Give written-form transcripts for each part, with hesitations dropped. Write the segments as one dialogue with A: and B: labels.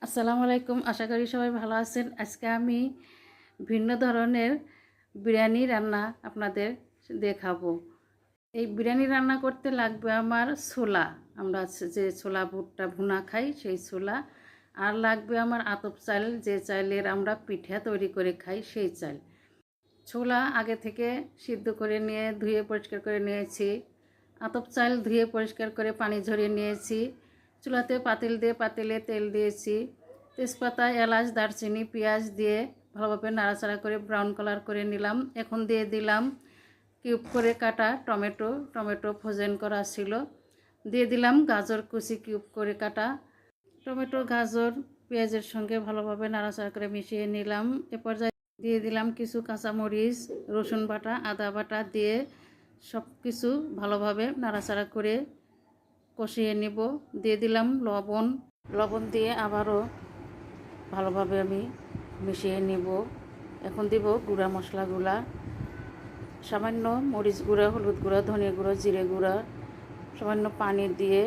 A: আসসালামু আলাইকুম। আশা করি সবাই ভালো আছেন। আজকে আমি ভিন্ন ধরনের বিরিয়ানি রান্না আপনাদের দেখাবো। এই বিরিয়ানি রান্না করতে লাগবে আমার ছোলা। আমরা যে ছোলা বুটটা ভুনা খাই সেই ছোলা। আর লাগবে আমার আতপ চাল, যে চালের আমরা পিঠা তৈরি করে খাই সেই চাল। ছোলা আগে থেকে সিদ্ধ করে নিয়ে ধুয়ে পরিষ্কার করে নিয়েছি। আতপ চাল ধুয়ে পরিষ্কার করে পানি ঝরিয়ে নিয়েছি। চুলাতে পাতিল দিয়ে পাতিলে তেল দিয়েছি। তেজপাতা, এলাচ, দারচিনি, পেঁয়াজ দিয়ে ভালোভাবে নাড়াচাড়া করে ব্রাউন কালার করে নিলাম। এখন দিয়ে দিলাম কিউব করে কাটা টমেটো ফ্রোজেন করা ছিল। দিয়ে দিলাম গাজর কুচি কিউব করে কাটা। টমেটো, গাজর, পেঁয়াজের সঙ্গে ভালোভাবে নাড়াচাড়া করে মিশিয়ে নিলাম। এরপর দিয়ে দিলাম কিছু কাঁচামরিচ, রসুন বাটা, আদা বাটা দিয়ে সব কিছু ভালোভাবে নাড়াচাড়া করে কষিয়ে নেব। দিয়ে দিলাম লবণ দিয়ে আবারও ভালোভাবে আমি মিশিয়ে নেব। এখন দিব গুঁড়া মশলাগুলা, সামান্য মরিচ গুঁড়া, হলুদ গুঁড়া, ধনিয়া গুঁড়া, জিরে গুঁড়া, সামান্য পানি দিয়ে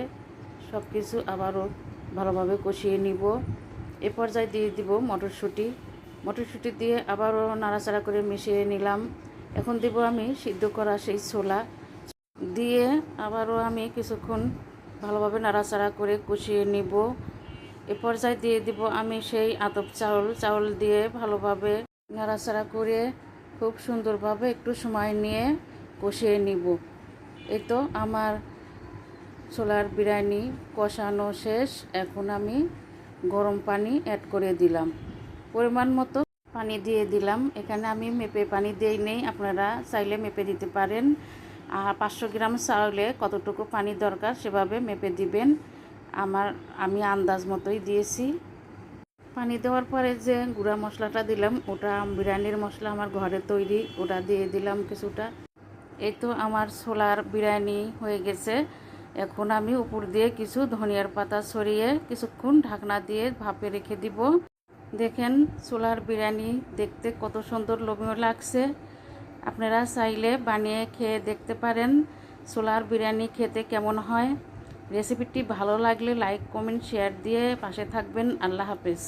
A: সব কিছু আবারও ভালোভাবে কষিয়ে নিব। এ পর্যায়ে দিয়ে দিব মটরশুঁটি দিয়ে আবারও নাড়াচাড়া করে মিশিয়ে নিলাম। এখন দিব আমি সিদ্ধ করা সেই ছোলা দিয়ে আবারও আমি কিছুক্ষণ ভালোভাবে নাড়াচাড়া করে কষিয়ে নিব। এ পর্যায়ে দিয়ে দিব আমি সেই আতপ চাউল দিয়ে ভালোভাবে নাড়াচাড়া করে খুব সুন্দরভাবে একটু সময় নিয়ে কষিয়ে নিব। এই তো আমার ছোলার বিরিয়ানি কষানো শেষ। এখন আমি গরম পানি অ্যাড করে দিলাম, পরিমাণ মতো পানি দিয়ে দিলাম। এখানে আমি মেপে পানি দিই নেই, আপনারা চাইলে মেপে দিতে পারেন। আর 500 গ্রাম চাউলে কতটুকু পানি দরকার সেভাবে মেপে দিবেন। আমি আন্দাজ মতোই দিয়েছি। পানি দেওয়ার পরে যে গুঁড়া মশলাটা দিলাম, ওটা বিরিয়ানির মশলা আমার ঘরে তৈরি, ওটা দিয়ে দিলাম কিছুটা। এই তো আমার ছোলার বিরিয়ানি হয়ে গেছে। এখন আমি উপর দিয়ে কিছু ধনিয়ার পাতা ছড়িয়ে কিছুক্ষণ ঢাকনা দিয়ে ভাপে রেখে দিব। দেখেন ছোলার বিরিয়ানি দেখতে কত সুন্দর লোভনীয় লাগছে। আপনারা চাইলে বানিয়ে খেয়ে দেখতে পারেন ছোলার বিরিয়ানি খেতে কেমন হয়। রেসিপিটি ভালো লাগলে লাইক, কমেন্ট, শেয়ার দিয়ে পাশে থাকবেন। আল্লাহ হাফেজ।